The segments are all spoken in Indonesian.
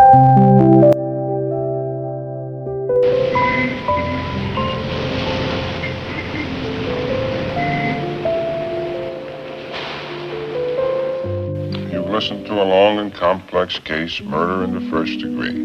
You've listened to a long and complex case, murder in the first degree.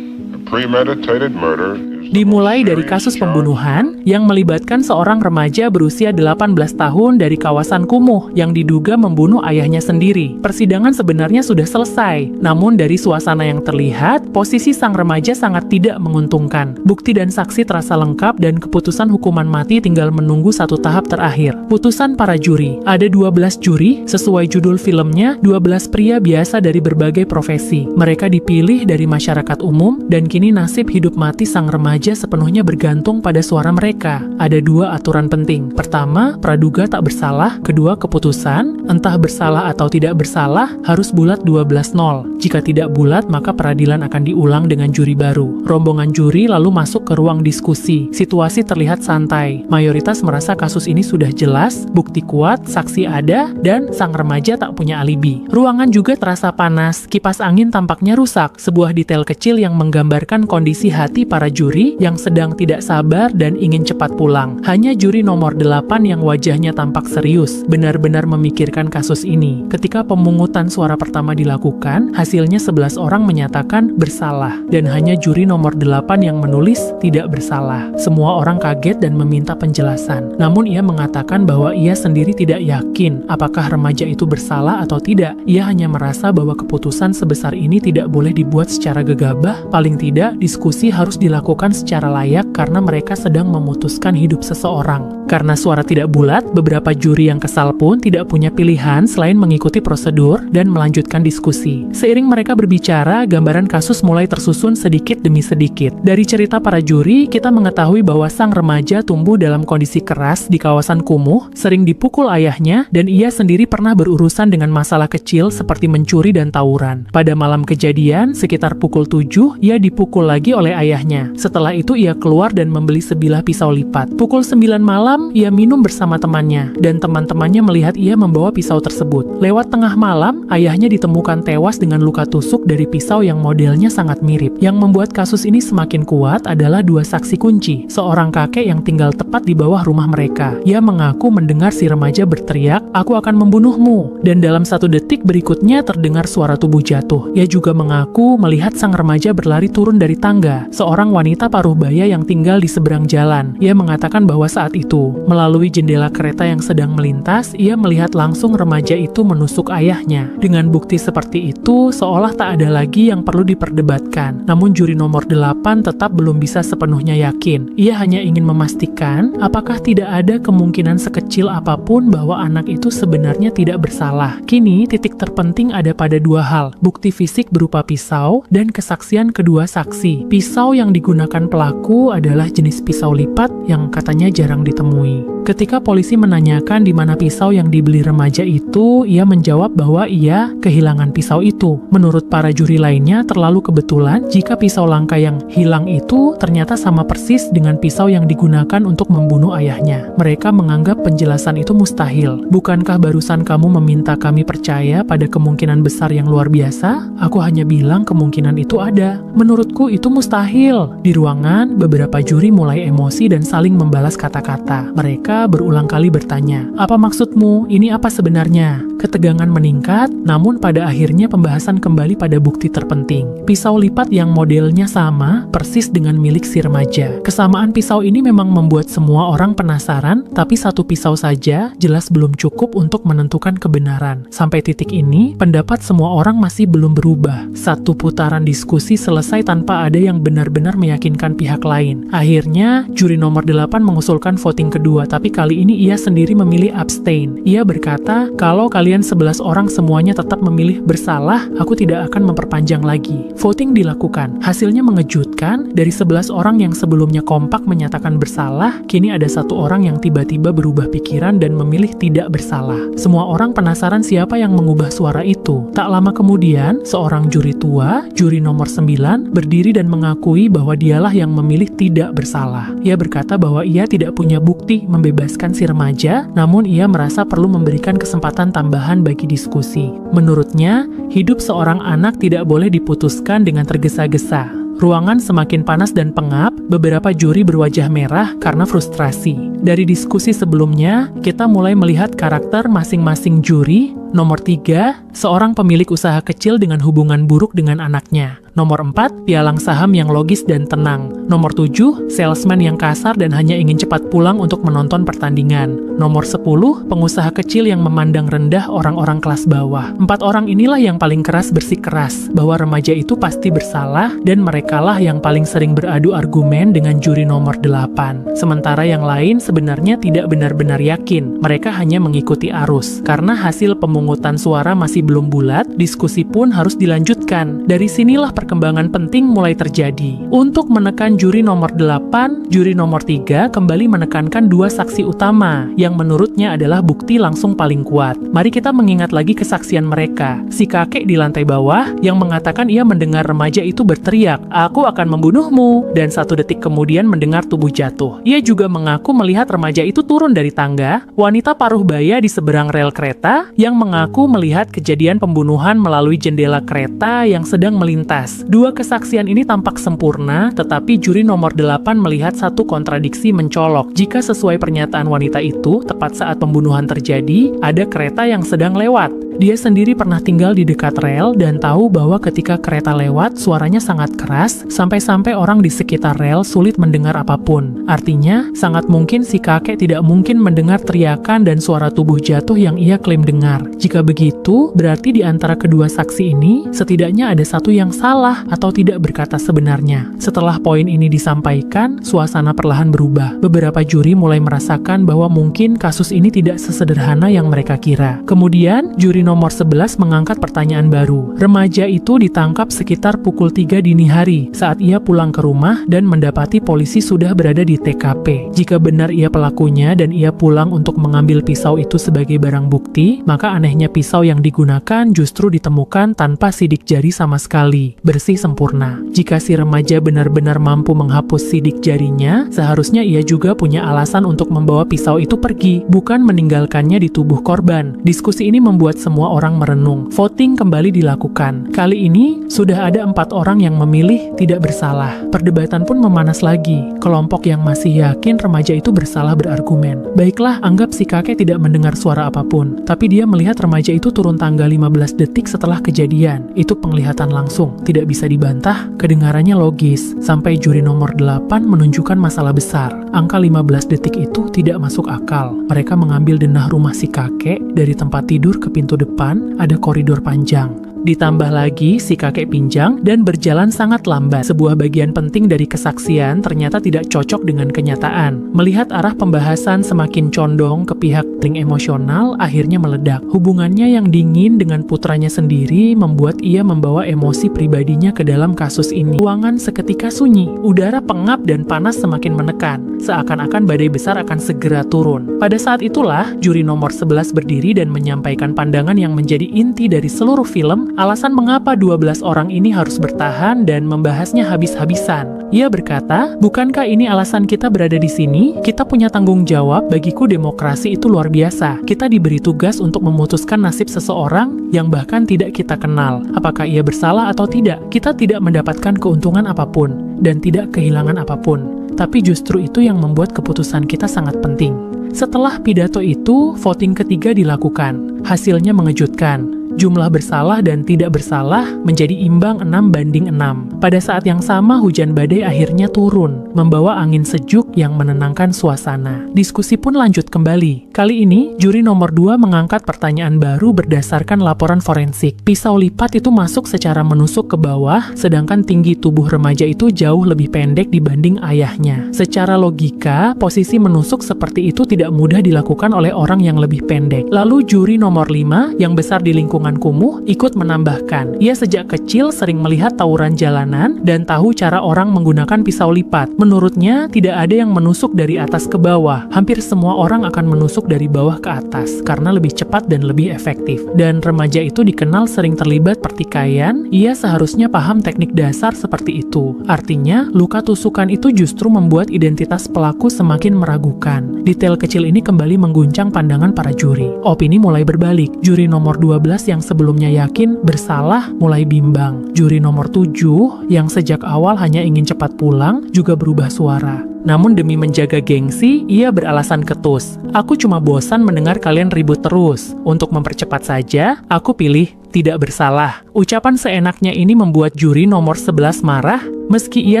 A premeditated murder is Dimulai dari kasus pembunuhan yang melibatkan seorang remaja berusia 18 tahun dari kawasan Kumuh yang diduga membunuh ayahnya sendiri. Persidangan sebenarnya sudah selesai, namun dari suasana yang terlihat, posisi sang remaja sangat tidak menguntungkan. Bukti dan saksi terasa lengkap dan keputusan hukuman mati tinggal menunggu satu tahap terakhir. Putusan para juri. Ada 12 juri, sesuai judul filmnya, 12 pria biasa dari berbagai profesi. Mereka dipilih dari masyarakat umum dan kini nasib hidup mati sang remaja sepenuhnya bergantung pada suara mereka. Ada 2 aturan penting. Pertama, praduga tak bersalah. Kedua, keputusan, entah bersalah atau tidak bersalah, harus bulat 12-0. Jika tidak bulat, maka peradilan akan diulang dengan juri baru. Rombongan juri lalu masuk ke ruang diskusi. Situasi terlihat santai. Mayoritas merasa kasus ini sudah jelas, bukti kuat, saksi ada, dan sang remaja tak punya alibi. Ruangan juga terasa panas. Kipas angin tampaknya rusak. Sebuah detail kecil yang menggambarkan kondisi hati para juri yang sedang tidak sabar dan ingin cepat pulang. Hanya juri nomor 8 yang wajahnya tampak serius, benar-benar memikirkan kasus ini. Ketika pemungutan suara pertama dilakukan, hasilnya 11 orang menyatakan bersalah, dan hanya juri nomor 8 yang menulis tidak bersalah. Semua orang kaget dan meminta penjelasan. Namun ia mengatakan bahwa ia sendiri tidak yakin apakah remaja itu bersalah atau tidak. Ia hanya merasa bahwa keputusan sebesar ini tidak boleh dibuat secara gegabah. Paling tidak, diskusi harus dilakukan secara layak karena mereka sedang memutuskan hidup seseorang. Karena suara tidak bulat, beberapa juri yang kesal pun tidak punya pilihan selain mengikuti prosedur dan melanjutkan diskusi. Seiring mereka berbicara, gambaran kasus mulai tersusun sedikit demi sedikit. Dari cerita para juri, kita mengetahui bahwa sang remaja tumbuh dalam kondisi keras di kawasan Kumuh, sering dipukul ayahnya, dan ia sendiri pernah berurusan dengan masalah kecil seperti mencuri dan tawuran. Pada malam kejadian, sekitar pukul 7, ia dipukul lagi oleh ayahnya. Setelah itu ia keluar dan membeli sebilah pisau lipat. Pukul 9 malam, ia minum bersama temannya, dan teman-temannya melihat ia membawa pisau tersebut. Lewat tengah malam, ayahnya ditemukan tewas dengan luka tusuk dari pisau yang modelnya sangat mirip. Yang membuat kasus ini semakin kuat adalah 2 saksi kunci, seorang kakek yang tinggal tepat di bawah rumah mereka. Ia mengaku mendengar si remaja berteriak, "Aku akan membunuhmu," dan dalam 1 detik berikutnya terdengar suara tubuh jatuh. Ia juga mengaku melihat sang remaja berlari turun dari tangga. Seorang wanita paruh baya yang tinggal di seberang jalan. Ia mengatakan bahwa saat itu, melalui jendela kereta yang sedang melintas, ia melihat langsung remaja itu menusuk ayahnya. Dengan bukti seperti itu, seolah tak ada lagi yang perlu diperdebatkan. Namun juri nomor 8 tetap belum bisa sepenuhnya yakin. Ia hanya ingin memastikan apakah tidak ada kemungkinan sekecil apapun bahwa anak itu sebenarnya tidak bersalah. Kini, titik terpenting ada pada 2 hal. Bukti fisik berupa pisau dan kesaksian kedua saksi. Pisau yang digunakan pelaku adalah jenis pisau lipat yang katanya jarang ditemui. Ketika polisi menanyakan di mana pisau yang dibeli remaja itu, ia menjawab bahwa ia kehilangan pisau itu. Menurut para juri lainnya, terlalu kebetulan jika pisau langka yang hilang itu ternyata sama persis dengan pisau yang digunakan untuk membunuh ayahnya. Mereka menganggap penjelasan itu mustahil. Bukankah barusan kamu meminta kami percaya pada kemungkinan besar yang luar biasa? Aku hanya bilang kemungkinan itu ada. Menurutku itu mustahil. Di ruangan, beberapa juri mulai emosi dan saling membalas kata-kata. Mereka berulang kali bertanya, "Apa maksudmu? Ini apa sebenarnya?" Ketegangan meningkat, namun pada akhirnya pembahasan kembali pada bukti terpenting. Pisau lipat yang modelnya sama, persis dengan milik si remaja. Kesamaan pisau ini memang membuat semua orang penasaran, tapi 1 pisau saja jelas belum cukup untuk menentukan kebenaran. Sampai titik ini, pendapat semua orang masih belum berubah. 1 putaran diskusi selesai tanpa ada yang benar-benar meyakinkan pihak lain. Akhirnya, juri nomor 8 mengusulkan voting kedua, tapi kali ini ia sendiri memilih abstain. Ia berkata, "Kalau kalian 11 orang semuanya tetap memilih bersalah, aku tidak akan memperpanjang lagi." Voting dilakukan. Hasilnya mengejutkan. disampaikan, dari 11 orang yang sebelumnya kompak menyatakan bersalah, kini ada satu orang yang tiba-tiba berubah pikiran dan memilih tidak bersalah. Semua orang penasaran siapa yang mengubah suara itu. Tak lama kemudian, seorang juri tua, juri nomor 9, berdiri dan mengakui bahwa dialah yang memilih tidak bersalah. Ia berkata bahwa ia tidak punya bukti membebaskan si remaja, namun ia merasa perlu memberikan kesempatan tambahan bagi diskusi. Menurutnya, hidup seorang anak tidak boleh diputuskan dengan tergesa-gesa. Ruangan semakin panas dan pengap, beberapa juri berwajah merah karena frustrasi. Dari diskusi sebelumnya, kita mulai melihat karakter masing-masing juri. Nomor 3, seorang pemilik usaha kecil dengan hubungan buruk dengan anaknya. Nomor 4, pialang saham yang logis dan tenang. Nomor 7, salesman yang kasar dan hanya ingin cepat pulang untuk menonton pertandingan. Nomor 10, pengusaha kecil yang memandang rendah orang-orang kelas bawah. 4 orang inilah yang paling keras bersikeras bahwa remaja itu pasti bersalah dan merekalah yang paling sering beradu argumen dengan juri nomor 8. Sementara yang lain sebenarnya tidak benar-benar yakin. Mereka hanya mengikuti arus. Karena hasil pemungutan suara masih belum bulat, diskusi pun harus dilanjutkan. Dari sinilah perkembangan penting mulai terjadi. Untuk menekan juri nomor 8, juri nomor 3 kembali menekankan 2 saksi utama, yang menurutnya adalah bukti langsung paling kuat. Mari kita mengingat lagi kesaksian mereka. Si kakek di lantai bawah, yang mengatakan ia mendengar remaja itu berteriak, "Aku akan membunuhmu," dan 1 detik kemudian mendengar tubuh jatuh. Ia juga mengaku melihat remaja itu turun dari tangga. Wanita paruh baya di seberang rel kereta, yang mengaku melihat kejadian pembunuhan melalui jendela kereta yang sedang melintas. 2 kesaksian ini tampak sempurna, tetapi juri nomor 8 melihat satu kontradiksi mencolok. Jika sesuai pernyataan wanita itu, tepat saat pembunuhan terjadi, ada kereta yang sedang lewat. Dia sendiri pernah tinggal di dekat rel dan tahu bahwa ketika kereta lewat, suaranya sangat keras, sampai-sampai orang di sekitar rel sulit mendengar apapun. Artinya, sangat mungkin si kakek tidak mungkin mendengar teriakan dan suara tubuh jatuh yang ia klaim dengar. Jika begitu, berarti di antara kedua saksi ini, setidaknya ada satu yang salah atau tidak berkata sebenarnya. Setelah poin ini disampaikan, suasana perlahan berubah. Beberapa juri mulai merasakan bahwa mungkin kasus ini tidak sesederhana yang mereka kira. Kemudian, juri nomor 11 mengangkat pertanyaan baru. Remaja itu ditangkap sekitar pukul 3 dini hari saat ia pulang ke rumah dan mendapati polisi sudah berada di TKP. Jika benar ia pelakunya dan ia pulang untuk mengambil pisau itu sebagai barang bukti, maka anehnya pisau yang digunakan justru ditemukan tanpa sidik jari sama sekali, bersih sempurna. Jika si remaja benar-benar mampu menghapus sidik jarinya, seharusnya ia juga punya alasan untuk membawa pisau itu pergi, bukan meninggalkannya di tubuh korban. Diskusi ini membuat semua orang merenung. Voting kembali dilakukan. Kali ini, sudah ada 4 orang yang memilih tidak bersalah. Perdebatan pun memanas lagi. Kelompok yang masih yakin remaja itu bersalah berargumen. Baiklah, anggap si kakek tidak mendengar suara apapun. Tapi dia melihat remaja itu turun tangga 15 detik setelah kejadian. Itu penglihatan langsung. Tidak bisa dibantah, kedengarannya logis. Sampai juri nomor 8 menunjukkan masalah besar. Angka 15 detik itu tidak masuk akal. Mereka mengambil denah rumah si kakek dari tempat tidur ke pintu depan, ada koridor panjang. Ditambah lagi, si kakek pinjang dan berjalan sangat lambat. Sebuah bagian penting dari kesaksian ternyata tidak cocok dengan kenyataan. Melihat arah pembahasan semakin condong ke pihak paling emosional, akhirnya meledak. Hubungannya yang dingin dengan putranya sendiri membuat ia membawa emosi pribadinya ke dalam kasus ini. Ruangan seketika sunyi, udara pengap dan panas semakin menekan. Seakan-akan badai besar akan segera turun. Pada saat itulah, juri nomor 11 berdiri dan menyampaikan pandangan yang menjadi inti dari seluruh film, alasan mengapa 12 orang ini harus bertahan dan membahasnya habis-habisan. Ia berkata, "Bukankah ini alasan kita berada di sini? Kita punya tanggung jawab, bagiku demokrasi itu luar biasa. Kita diberi tugas untuk memutuskan nasib seseorang yang bahkan tidak kita kenal. Apakah ia bersalah atau tidak? Kita tidak mendapatkan keuntungan apapun dan tidak kehilangan apapun. Tapi justru itu yang membuat keputusan kita sangat penting." Setelah pidato itu, voting ketiga dilakukan. Hasilnya mengejutkan. Jumlah bersalah dan tidak bersalah menjadi imbang 6-6. Pada saat yang sama, hujan badai akhirnya turun, membawa angin sejuk yang menenangkan suasana. Diskusi pun lanjut kembali. Kali ini, juri nomor 2 mengangkat pertanyaan baru berdasarkan laporan forensik. Pisau lipat itu masuk secara menusuk ke bawah, sedangkan tinggi tubuh remaja itu jauh lebih pendek dibanding ayahnya. Secara logika, posisi menusuk seperti itu tidak mudah dilakukan oleh orang yang lebih pendek. Lalu juri nomor 5, yang besar di lingkungan Golongan Kumuh ikut menambahkan, ia sejak kecil sering melihat tawuran jalanan dan tahu cara orang menggunakan pisau lipat. Menurutnya, tidak ada yang menusuk dari atas ke bawah. Hampir semua orang akan menusuk dari bawah ke atas karena lebih cepat dan lebih efektif. Dan remaja itu dikenal sering terlibat pertikaian, ia seharusnya paham teknik dasar seperti itu. Artinya, luka tusukan itu justru membuat identitas pelaku semakin meragukan. Detail kecil ini kembali mengguncang pandangan para juri. Opini mulai berbalik. Juri nomor 12 yang sebelumnya yakin bersalah mulai bimbang. Juri nomor 7 yang sejak awal hanya ingin cepat pulang juga berubah suara. Namun demi menjaga gengsi, ia beralasan ketus. Aku cuma bosan mendengar kalian ribut terus. Untuk mempercepat saja, aku pilih tidak bersalah. Ucapan seenaknya ini membuat juri nomor 11 marah. Meski ia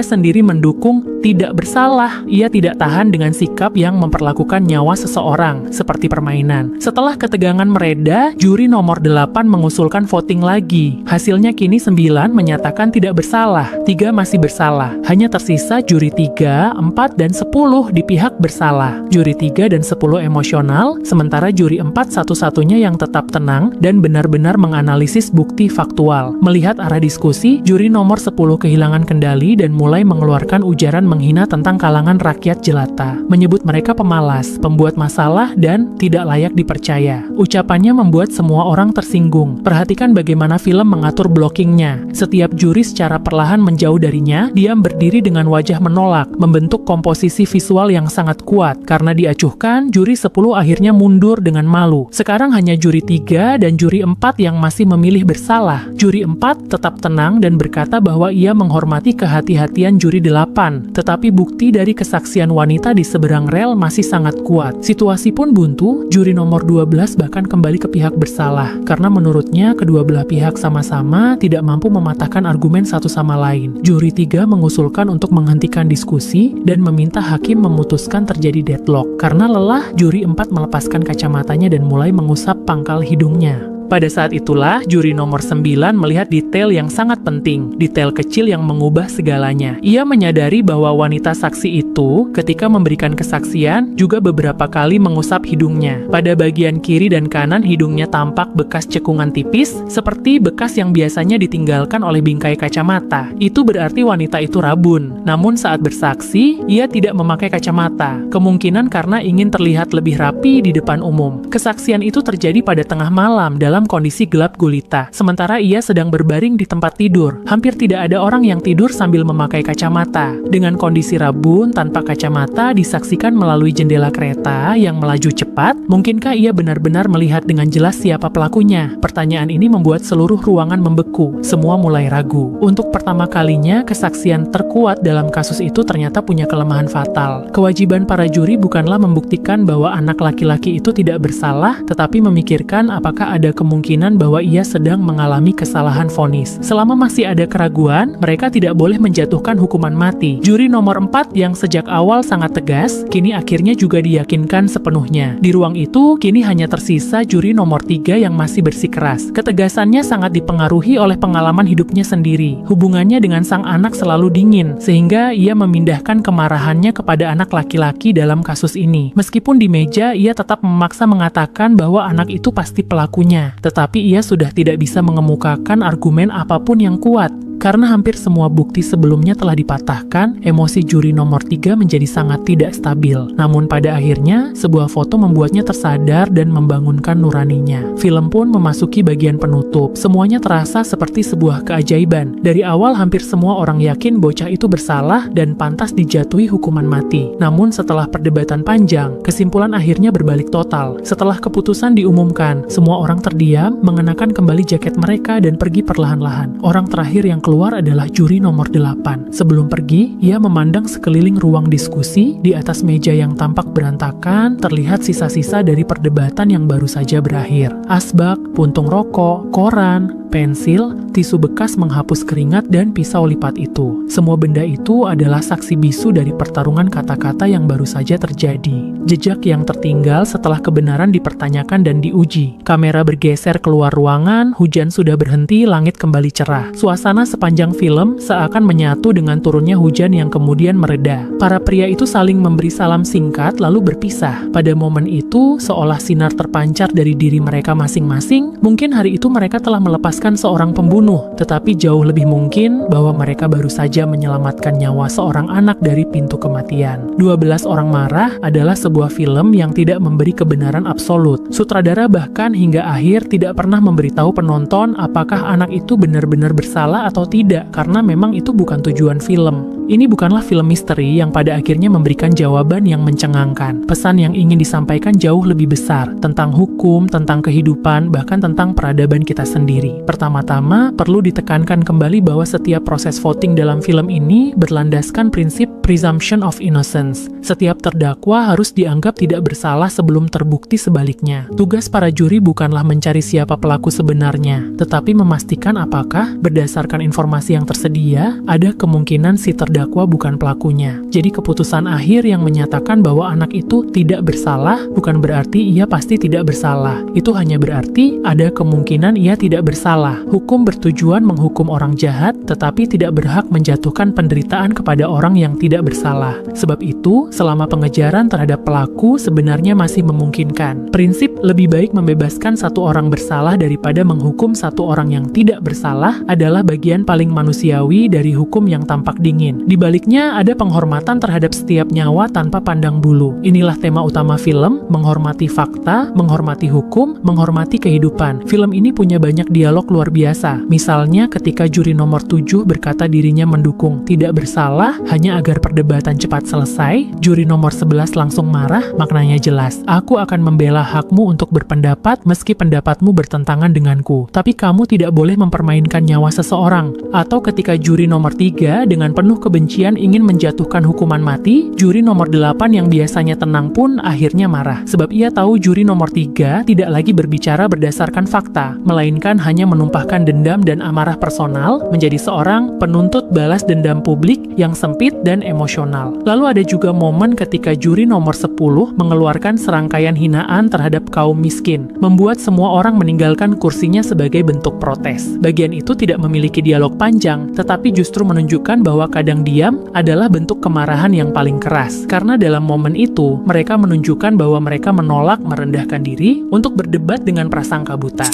sendiri mendukung tidak bersalah, ia tidak tahan dengan sikap yang memperlakukan nyawa seseorang seperti permainan. Setelah ketegangan mereda, juri nomor 8 mengusulkan voting lagi. Hasilnya kini 9 menyatakan tidak bersalah, 3 masih bersalah. Hanya tersisa juri 3, 4, dan 10 di pihak bersalah. Juri 3 dan 10 emosional, sementara juri 4 satu-satunya yang tetap tenang dan benar-benar menganalisis bukti faktual. Melihat arah diskusi, juri nomor 10 kehilangan kendali dan mulai mengeluarkan ujaran menghina tentang kalangan rakyat jelata, menyebut mereka pemalas, pembuat masalah, dan tidak layak dipercaya. Ucapannya membuat semua orang tersinggung. Perhatikan bagaimana film mengatur blockingnya. Setiap juri secara perlahan menjauh darinya, diam berdiri dengan wajah menolak, membentuk komposisi visual yang sangat kuat. Karena diacuhkan, juri 10 akhirnya mundur dengan malu. Sekarang hanya juri 3 dan juri 4 yang masih memilih bersalah. Juri 4 tetap tenang dan berkata bahwa ia menghormati kehati-hatian juri 8, tetapi bukti dari kesaksian wanita di seberang rel masih sangat kuat. Situasi pun buntu, juri nomor 12 bahkan kembali ke pihak bersalah, karena menurutnya kedua belah pihak sama-sama tidak mampu mematahkan argumen satu sama lain. Juri 3 mengusulkan untuk menghentikan diskusi dan meminta hakim memutuskan terjadi deadlock. Karena lelah, juri 4 melepaskan kacamatanya dan mulai mengusap pangkal hidungnya. Pada saat itulah, juri nomor 9 melihat detail yang sangat penting, detail kecil yang mengubah segalanya. Ia menyadari bahwa wanita saksi itu, ketika memberikan kesaksian, juga beberapa kali mengusap hidungnya. Pada bagian kiri dan kanan hidungnya tampak bekas cekungan tipis, seperti bekas yang biasanya ditinggalkan oleh bingkai kacamata. Itu berarti wanita itu rabun. Namun saat bersaksi, ia tidak memakai kacamata. Kemungkinan karena ingin terlihat lebih rapi di depan umum. Kesaksian itu terjadi pada tengah malam dalam kondisi gelap gulita, sementara ia sedang berbaring di tempat tidur. Hampir tidak ada orang yang tidur sambil memakai kacamata. Dengan kondisi rabun tanpa kacamata disaksikan melalui jendela kereta yang melaju cepat, mungkinkah ia benar-benar melihat dengan jelas siapa pelakunya? Pertanyaan ini membuat seluruh ruangan membeku. Semua mulai ragu. Untuk pertama kalinya, kesaksian terkuat dalam kasus itu ternyata punya kelemahan fatal. Kewajiban para juri bukanlah membuktikan bahwa anak laki-laki itu tidak bersalah, tetapi memikirkan apakah ada kemungkinan bahwa ia sedang mengalami kesalahan vonis. Selama masih ada keraguan, mereka tidak boleh menjatuhkan hukuman mati. Juri nomor 4 yang sejak awal sangat tegas, kini akhirnya juga diyakinkan sepenuhnya. Di ruang itu, kini hanya tersisa juri nomor 3 yang masih bersikeras. Ketegasannya sangat dipengaruhi oleh pengalaman hidupnya sendiri. Hubungannya dengan sang anak selalu dingin, sehingga ia memindahkan kemarahannya kepada anak laki-laki dalam kasus ini. Meskipun di meja, ia tetap memaksa mengatakan bahwa anak itu pasti pelakunya. Tetapi ia sudah tidak bisa mengemukakan argumen apapun yang kuat. Karena hampir semua bukti sebelumnya telah dipatahkan, emosi juri nomor 3 menjadi sangat tidak stabil. Namun pada akhirnya, sebuah foto membuatnya tersadar dan membangunkan nuraninya. Film pun memasuki bagian penutup. Semuanya terasa seperti sebuah keajaiban. Dari awal hampir semua orang yakin bocah itu bersalah dan pantas dijatuhi hukuman mati. Namun setelah perdebatan panjang, kesimpulan akhirnya berbalik total. Setelah keputusan diumumkan, semua orang terdiam, mengenakan kembali jaket mereka dan pergi perlahan-lahan. Orang terakhir yang keluar adalah juri nomor 8. Sebelum pergi, ia memandang sekeliling ruang diskusi. Di atas meja yang tampak berantakan, terlihat sisa-sisa dari perdebatan yang baru saja berakhir. Asbak, puntung rokok, koran, pensil, tisu bekas menghapus keringat, dan pisau lipat itu. Semua benda itu adalah saksi bisu dari pertarungan kata-kata yang baru saja terjadi. Jejak yang tertinggal setelah kebenaran dipertanyakan dan diuji. Kamera bergeser keluar ruangan, hujan sudah berhenti, langit kembali cerah. Suasana sepanjang film seakan menyatu dengan turunnya hujan yang kemudian mereda. Para pria itu saling memberi salam singkat lalu berpisah. Pada momen itu, seolah sinar terpancar dari diri mereka masing-masing. Mungkin hari itu mereka telah melepaskan seorang pembunuh, tetapi jauh lebih mungkin bahwa mereka baru saja menyelamatkan nyawa seorang anak dari pintu kematian. 12 Orang Marah adalah sebuah film yang tidak memberi kebenaran absolut. Sutradara bahkan hingga akhir tidak pernah memberitahu penonton apakah anak itu benar-benar bersalah atau tidak, karena memang itu bukan tujuan film. Ini bukanlah film misteri yang pada akhirnya memberikan jawaban yang mencengangkan. Pesan yang ingin disampaikan jauh lebih besar, tentang hukum, tentang kehidupan, bahkan tentang peradaban kita sendiri. Pertama-tama, perlu ditekankan kembali bahwa setiap proses voting dalam film ini berlandaskan prinsip presumption of innocence. Setiap terdakwa harus dianggap tidak bersalah sebelum terbukti sebaliknya. Tugas para juri bukanlah mencari siapa pelaku sebenarnya, tetapi memastikan apakah, berdasarkan informasi yang tersedia, ada kemungkinan si terdakwa bukan pelakunya. Jadi keputusan akhir yang menyatakan bahwa anak itu tidak bersalah bukan berarti ia pasti tidak bersalah. Itu hanya berarti ada kemungkinan ia tidak bersalah. Hukum bertujuan menghukum orang jahat, tetapi tidak berhak menjatuhkan penderitaan kepada orang yang tidak bersalah. Sebab itu, selama pengejaran terhadap pelaku sebenarnya masih memungkinkan. Prinsip lebih baik membebaskan satu orang bersalah daripada menghukum satu orang yang tidak bersalah adalah bagian paling manusiawi dari hukum yang tampak dingin. Di baliknya ada penghormatan terhadap setiap nyawa tanpa pandang bulu. Inilah tema utama film, menghormati fakta, menghormati hukum, menghormati kehidupan. Film ini punya banyak dialog luar biasa. Misalnya ketika juri nomor 7 berkata dirinya mendukung tidak bersalah hanya agar perdebatan cepat selesai, juri nomor 11 langsung marah, maknanya jelas. Aku akan membela hakmu untuk berpendapat meski pendapatmu bertentangan denganku. Tapi kamu tidak boleh mempermainkan nyawa seseorang. Atau ketika juri nomor 3 dengan penuh kebencian ingin menjatuhkan hukuman mati, juri nomor 8 yang biasanya tenang pun akhirnya marah. Sebab ia tahu juri nomor 3 tidak lagi berbicara berdasarkan fakta, melainkan hanya menumpahkan dendam dan amarah personal menjadi seorang penuntut balas dendam publik yang sempit dan emosional. Lalu ada juga momen ketika juri nomor 10 mengeluarkan serangkaian hinaan terhadap kaum miskin, membuat semua orang meninggalkan kursinya sebagai bentuk protes. Bagian itu tidak memiliki dialog panjang, tetapi justru menunjukkan bahwa kadang diam adalah bentuk kemarahan yang paling keras. Karena dalam momen itu, mereka menunjukkan bahwa mereka menolak merendahkan diri untuk berdebat dengan prasangka buta.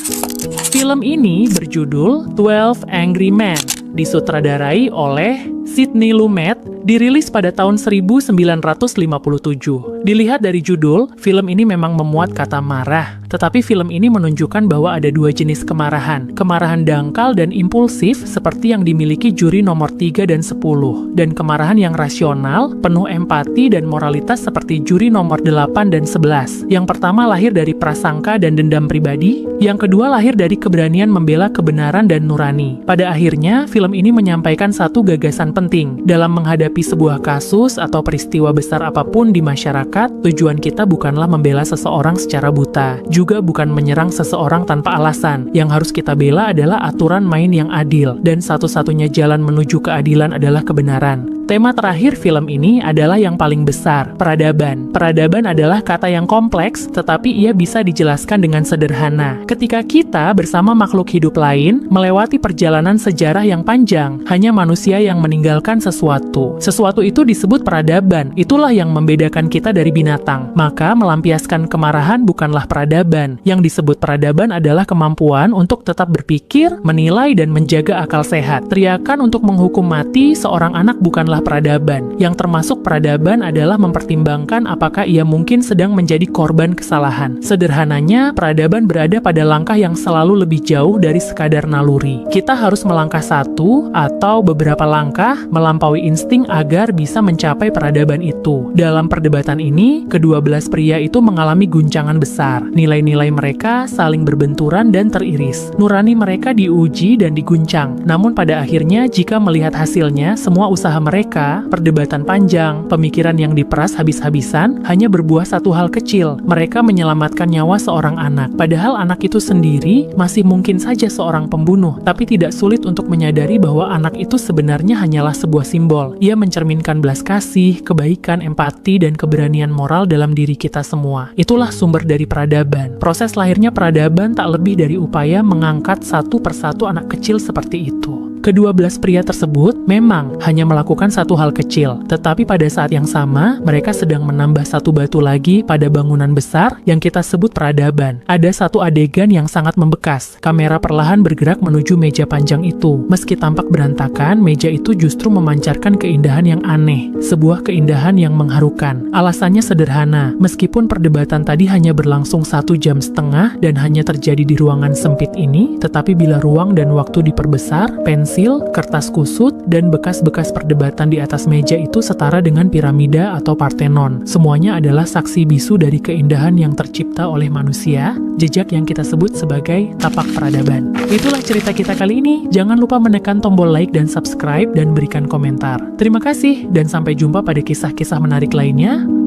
Film ini berjudul 12 Angry Men, disutradarai oleh Sidney Lumet, dirilis pada tahun 1957. Dilihat dari judul, film ini memang memuat kata marah. Tetapi film ini menunjukkan bahwa ada dua jenis kemarahan. Kemarahan dangkal dan impulsif seperti yang dimiliki juri nomor 3 dan 10. Dan kemarahan yang rasional, penuh empati dan moralitas seperti juri nomor 8 dan 11. Yang pertama lahir dari prasangka dan dendam pribadi. Yang kedua lahir dari keberanian membela kebenaran dan nurani. Pada akhirnya, film ini menyampaikan satu gagasan penting. Dalam menghadapi sebuah kasus atau peristiwa besar apapun di masyarakat, tujuan kita bukanlah membela seseorang secara buta. Juga bukan menyerang seseorang tanpa alasan. Yang harus kita bela adalah aturan main yang adil, dan satu-satunya jalan menuju keadilan adalah kebenaran. Tema terakhir film ini adalah yang paling besar, peradaban. Peradaban adalah kata yang kompleks, tetapi ia bisa dijelaskan dengan sederhana. Ketika kita bersama makhluk hidup lain melewati perjalanan sejarah yang panjang, hanya manusia yang meninggalkan sesuatu. Sesuatu itu disebut peradaban. Itulah yang membedakan kita dari binatang. Maka melampiaskan kemarahan bukanlah peradaban. Yang disebut peradaban adalah kemampuan untuk tetap berpikir, menilai, dan menjaga akal sehat. Teriakan untuk menghukum mati seorang anak bukanlah peradaban. Yang termasuk peradaban adalah mempertimbangkan apakah ia mungkin sedang menjadi korban kesalahan. Sederhananya, peradaban berada pada langkah yang selalu lebih jauh dari sekadar naluri. Kita harus melangkah satu atau beberapa langkah melampaui insting agar bisa mencapai peradaban itu. Dalam perdebatan ini, kedua belas pria itu mengalami guncangan besar. Nilai-nilai mereka saling berbenturan dan teriris. Nurani mereka diuji dan diguncang. Namun pada akhirnya, jika melihat hasilnya, semua usaha mereka, perdebatan panjang, pemikiran yang diperas habis-habisan, hanya berbuah satu hal kecil. Mereka menyelamatkan nyawa seorang anak. Padahal anak itu sendiri masih mungkin saja seorang pembunuh, tapi tidak sulit untuk menyadari bahwa anak itu sebenarnya hanyalah sebuah simbol. Ia mencerminkan belas kasih, kebaikan, empati, dan keberanian moral dalam diri kita semua. Itulah sumber dari peradaban. Proses lahirnya peradaban tak lebih dari upaya mengangkat satu persatu anak kecil seperti itu. Kedua belas pria tersebut memang hanya melakukan satu hal kecil, tetapi pada saat yang sama, mereka sedang menambah satu batu lagi pada bangunan besar yang kita sebut peradaban. Ada satu adegan yang sangat membekas. Kamera perlahan bergerak menuju meja panjang itu. Meski tampak berantakan, meja itu justru memancarkan keindahan yang aneh. Sebuah keindahan yang mengharukan. Alasannya sederhana, meskipun perdebatan tadi hanya berlangsung 1,5 jam dan hanya terjadi di ruangan sempit ini, tetapi bila ruang dan waktu diperbesar, pensil, kertas kusut, dan bekas-bekas perdebatan di atas meja itu setara dengan piramida atau Parthenon. Semuanya adalah saksi bisu dari keindahan yang tercipta oleh manusia, jejak yang kita sebut sebagai tapak peradaban. Itulah cerita kita kali ini. Jangan lupa menekan tombol like dan subscribe dan berikan komentar. Terima kasih dan sampai jumpa pada kisah-kisah menarik lainnya.